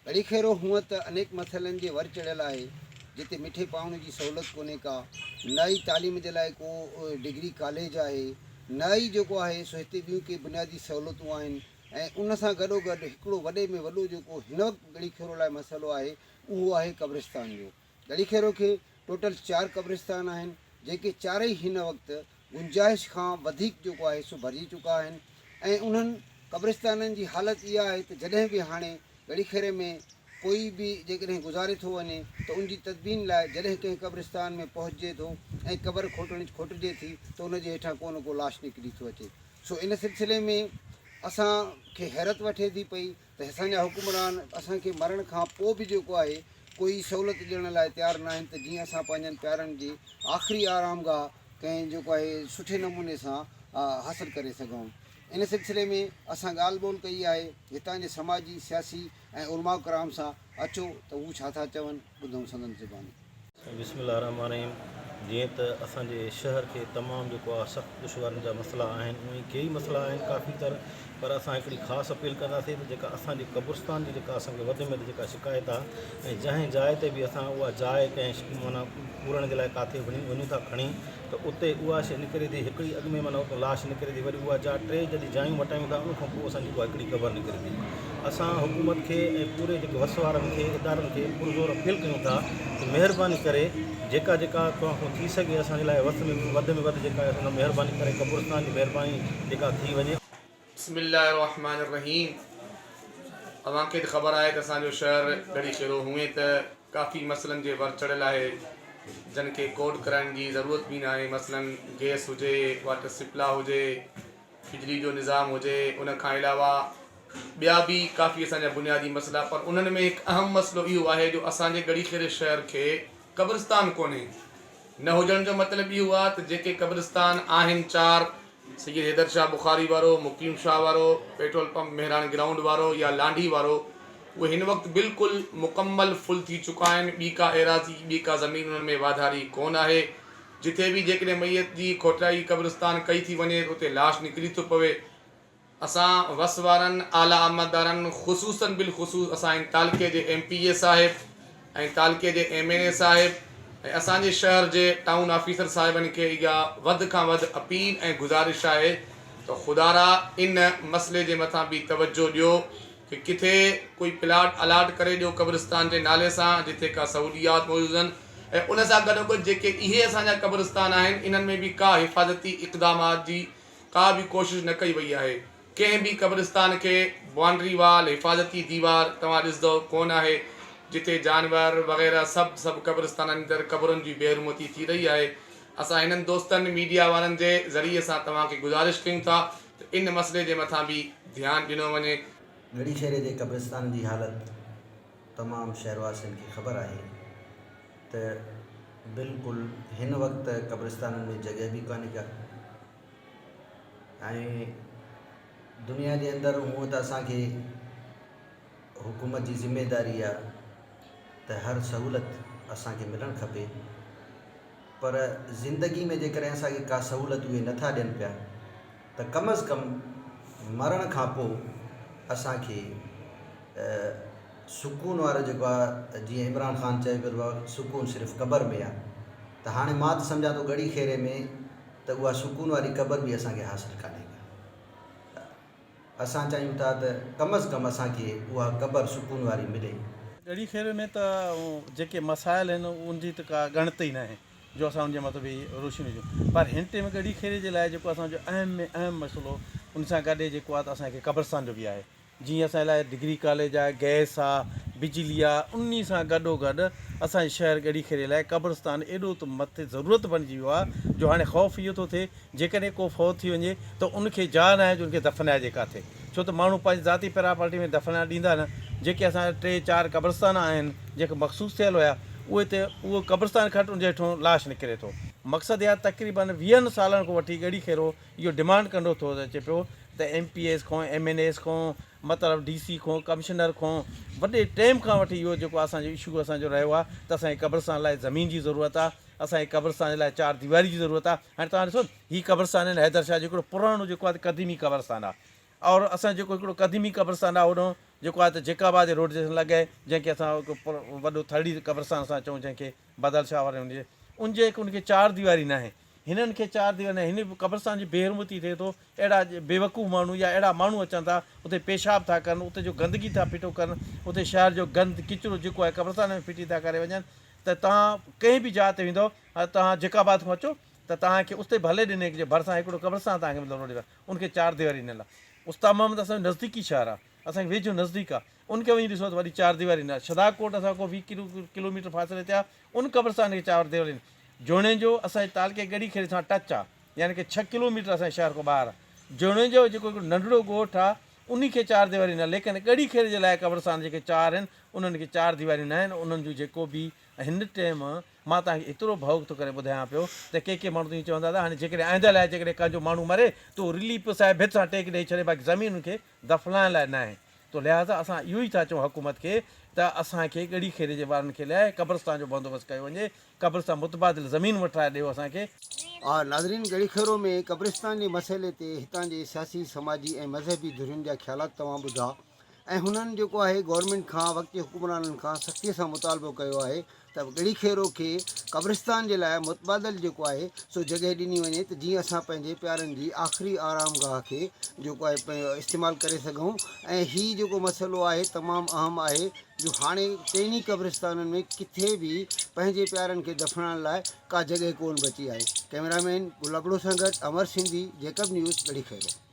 अड़ीखेरो हूअं त अनेक मसइलनि जे वर चढ़ियल आहे, जिते मिठे पाउण जी सहूलियत कोन्हे का, न ई तालीम जे लाइ को डिग्री कॉलेज आहे, न ई जेको आहे सो हिते ॿियूं के बुनियादी सहूलियतूं आहिनि। ऐं उन सां गॾोगॾु हिकिड़ो वॾे में वॾो जेको हिन वक़्तु ॻड़ीखेरो लाइ मसइलो आहे उहो आहे क़ब्रिस्तान जो। ॻड़ीखेरो खे टोटल 4 क़ब्रिस्तान आहिनि, जेके चारई हिन वक़्तु गुंजाइश खां वधीक जेको आहे सो भरिजी चुका आहिनि। ऐं उन्हनि क़ब्रिस्ताननि जी हालति इहा आहे त जॾहिं बि हाणे ॻड़ीखेरे में कोई बि जेकॾहिं गुज़ारे थो वञे त उनजी तदबीन लाइ जॾहिं कंहिं क़ब्रिस्तान में पहुचे थो ऐं क़बर खोटिजे थी त उनजे हेठां को न को लाश निकिरी थो अचे। सो इन सिलसिले में असांखे हैरत वठे थी पई त असांजा हुकुमरान असांखे मरण खां पोइ बि जेको आहे कोई सहूलियत ॾियण लाइ तयारु न आहिनि त जीअं असां पंहिंजनि प्यारनि जी आख़िरी आरामगाह कंहिं जेको आहे सुठे नमूने सां हासिलु करे सघूं। इन सिलसिले में असां ॻाल्हि ॿोल कई आहे हितां जे समाजी सियासी ऐं उलमा कराम सां। अचो त हू छा था चवनि, ॿुधूं संदन ज़बानी। बिस्मिल्लाह रहमान रहीम। जीअं त असांजे शहर खे तमामु जेको आहे सख़्तु दुश्वारियुनि जा मसइला आहिनि, उहे कई मसइला आहिनि काफ़ी पर असां हिकिड़ी ख़ासि अपील कंदासीं त जेका असांजी क़ब्रिस्तान जी जेका असांखे वधि में वधि जेका शिकायत आहे, ऐं जंहिं जाइ ते बि असां उहा जाइ कंहिं माना पूरण जे लाइ किथे वञूं था खणी त उते उहा शइ निकिरे थी, हिकिड़ी अॻु में माना उते लाश निकिरे थी, वरी उहा टे जॾहिं जायूं मटायूं था उन खां पोइ असांजी उहा हिकिड़ी क़बर निकिरे थी। असां हुकूमत खे ऐं पूरे जेके वस वारनि खे इदारनि खे पुरज़ोर अपील कयूं था त महिरबानी करे जेका तव्हां थी सघे असांजे लाइ वधि में वधि जेका आहे महिरबानी करे क़ब्रिस्तान जी महिरबानी जेका थी वञे। बिस्मिल्लाहिर्रहमानिर्रहीम। अव्हांखे त ख़बर आहे त असांजो शहर ॻड़ीखेरो हूअं त काफ़ी मसइलनि जे वर चढ़ियल आहे, जिन खे कोड कराइण जी ज़रूरत बि न आहे। मसइलन गैस हुजे, वाटर सप्लाई हुजे, बिजली जो निज़ाम हुजे, उन खां अलावा ॿिया बि काफ़ी असांजा बुनियादी मसइला, पर उन्हनि में हिकु अहम मसइलो इहो आहे जो असांजे ॻड़ीखेरे शहर खे क़ब्रिस्तान कोन्हे। न हुजण जो मतिलबु इहो आहे त जेके क़ब्रिस्तान आहिनि 4, सैयद हैदर शाह बुखारी वारो, मुकीम शाह वारो, पेट्रोल पंप मेहरान ग्राउंड वारो या लांडी वारो, उहे हिन वक़्तु बिल्कुलु मुकमल फुल थी चुका आहिनि। ॿी का एराज़ी, ॿी का ज़मीन उन्हनि में वाधारी कोन आहे। जिथे बि जेकॾहिं मैयत जी खोटाई क़ब्रिस्तान कई थी वञे उते लाश निकिरी थो पवे। असां वस वारनि आला आमददारनि ख़ुसूसन बिलख़ुसूस असां तालके जे MPA साहिब ऐं तालके जे MNA साहिब ऐं असांजे शहर जे टाउन ऑफिसर साहिबनि खे इहा वधि खां वधि अपील ऐं गुज़ारिश आहे त ख़ुदारा इन मसइले जे मथां बि तवजो ॾियो कि किथे कोई प्लाट अलाट करे ॾियो क़ब्रिस्तान जे नाले सां, जिथे का सहूलियात मौजूदु आहिनि। ऐं उन सां गॾोगॾु जेके इहे असांजा क़ब्रिस्तान आहिनि, इन्हनि में बि का हिफ़ाज़ती इक़दामात जी का बि कोशिशि न कई वई आहे। कंहिं बि क़ब्रिस्तान खे बाउंड्री वाल, हिफ़ाज़ती दीवार तव्हां ॾिसंदव कोन आहे, जिथे जानवर वग़ैरह सभु क़ब्रिस्ताननि अंदरि क़बरुनि जी बेहरमती थी रही आहे। असां हिननि दोस्तनि मीडिया वारनि जे ज़रिए सां तव्हांखे गुज़ारिश कयूं था त इन मसइले जे मथां बि ध्यानु ॾिनो वञे। ॻड़ीखेरे जे क़ब्रिस्तान जी हालति तमामु शहरवासियुनि खे ख़बर आहे त बिल्कुलु हिन वक़्तु क़ब्रिस्ताननि में जॻह बि कान्हे का, ऐं दुनिया जे अंदरि हूअं त असांखे हुकूमत जी ज़िमेदारी आहे त हर सहूलियत असांखे मिलणु खपे, पर ज़िंदगी में जेकॾहिं असांखे का सहूलियत उहे नथा ॾियनि पिया त कम अज़ कम मरण खां पोइ असांखे सुकून वारो जेको आहे, जीअं इमरान ख़ान चए पियो आहे सुकून सिर्फ़ु क़बर में आहे, त हाणे मां त सम्झां थो ॻड़ीखेरे में त उहा सुकून वारी क़बर बि असांखे हासिलु कान्हे का। असां चाहियूं था त कम अज़ कम असांखे उहा क़बर सुकून वारी मिले। ॻड़ीखेरे में त जेके मसाइल आहिनि उनजी त का ॻणत ई न आहे जो असां उनजे मथां बि रोशनी ॾियूं, पर हिन टाइम ॻड़ीखेरे जे लाइ जेको असांजो अहम में अहम मसइलो उन सां गॾु जेको आहे त असांखे क़ब्रिस्तान जो बि आहे। जीअं असांजे लाइ डिग्री कॉलेज आहे, गैस आहे, बिजली आहे, उन सां गॾोगॾु असांजे शहर ॻड़ीखेरे लाइ क़ब्रिस्तान एॾो त मथे ज़रूरत बणिजी वियो आहे जो हाणे ख़ौफ़ इहो थो थिए जेकॾहिं को फ़ौत थी वञे त उनखे जाइ न आहे जो उनखे दफ़नाइजे किथे, छो त माण्हू पंहिंजी ज़ाती प्रॉपर्टी में दफ़नाइण ॾींदा न। जेके असांजा 3-4 क़ब्रिस्तान आहिनि जेके मख़सूस थियल हुया, उहो क़ब्रिस्तान खटि उनजे हेठो लाश निकिरे थो। मक़सदु इहा तक़रीबन 20 सालनि खां वठी ॻड़ीखेरो इहो डिमांड कंदो थो अचे पियो त MPAs खां MNAs खां मतिलबु DC खां कमिशनर खां वॾे टाइम खां वठी इहो जेको असांजो इशू असांजो रहियो आहे त असांखे क़ब्रिस्तान लाइ ज़मीन जी ज़रूरत आहे, असांखे क़ब्रिस्तान जे लाइ 4 दीवारी जी ज़रूरत आहे। हाणे तव्हां ॾिसो हीअ क़ब्रिस्तान हैदर शाह जो हिकिड़ो पुराणो जेको आहे क़दीमी क़ब्रिस्तान आहे, और असांजो जेको हिकिड़ो क़दीमी क़ब्रिस्तान आहे होॾो जेको आहे त जेकाबाद रोड ते लॻे, जंहिंखे असां वॾो थड़ी क़ब्रस्तान असां चऊं, जंहिंखे बदल शाह वारे हुनजे उनजे उनखे 4 दीवारी न आहे। हिननि खे 4 दीवारी न आहे। हिन क़ब्रस्तान जी बेहरमती थिए थो। अहिड़ा बेवकूफ़ माण्हू या अहिड़ा माण्हू अचनि था, उते पेशाब था कनि, उते जो गंदगी था फिटो कनि, उते शहर जो गंद किचिरो जेको आहे क़ब्रस्तान में फिटी था करे वञनि। त तव्हां कंहिं बि जाइ ते वेंदव, तव्हां जेकाबाद खां अचो त तव्हांखे उते भले ॾिने जे भरिसां हिकिड़ो क़ब्रस्तान तव्हांखे मिलंदो रोड ते, उनखे 4 दीवारी ॾिनल आहे। उस्ताद मोहम्मद असांजो नज़दीकी शहर आहे, असांखे वेझो नज़दीक आहे, उनखे वञी ॾिसो त वरी 4 दीवारी न। शदाकोट असां को 20 किलोमीटर फ़ासिले ते आहे, उन क़ब्रस्तान खे 4 दीवारी। जोणे जो असांजे तालके गड़ी खेड़े सां टच आहे, यानी कि 6 किलोमीटर असांजे शहर खां ॿाहिरि आहे। जोणे जो जेको हिकिड़ो नंढिड़ो ॻोठु आहे, उन खे 4 दीवारी न, लेकिन गड़ी खेड़े जे लाइ क़ब्रस्तान जेके 4 आहिनि, उन्हनि खे 4 दीवारियूं न आहिनि। उन्हनि जो जेको बि हिन टाइम मां तव्हांखे एतिरो भावुक थो करे ॿुधायां पियो त के माण्हू त चवंदा था हाणे जेकॾहिं आईंदड़ लाइ जेकॾहिं कंहिंजो माण्हू मरे त उहो रिलीफ सां भित सां टेक ॾेई छॾे, बाक़ी ज़मीन खे दफ़नाइण लाइ न आहे। त लिहाज़ा असां इहो ई था चऊं हुकूमत खे त असांखे गड़ी खेड़े जे वारनि खे लाइ क़ब्रस्तान जो बंदोबस्तु कयो वञे, क़ब्रस्तान मुतबादिल ज़मीन वठाए ॾियो असांखे। नाज़रीन, गड़ी खेरो में क़ब्रिस्तान जे मसइले ते हितां जे सियासी, समाजी ऐं मज़हबी धुरियुनि जा ख़्यालात तव्हां ॿुधा ऐं हुननि जेको आहे गवर्नमेंट खां, वक़्ती हुकुमराननि खां सख़्तीअ सां मुतालबो कयो आहे त गड़ी खेरो खे क़ब्रिस्तान जे लाइ मुतबादिल जेको आहे सो जॻह ॾिनी वञे, त जीअं असां पंहिंजे प्यारनि जी आख़िरी आरामगाह खे जेको आहे इस्तेमालु करे सघूं। ऐं हीउ जेको मसइलो आहे तमामु अहम आहे, जो हाणे टिनी क़ब्रिस्ताननि में किथे बि पंहिंजे प्यारनि खे दफ़नाइण लाइ का जॻह कोन बची आहे। कैमरामैन गुलाबड़ो सां गॾु अमर सिंधी, जेकब न्यूज़, गड़ी खेरो।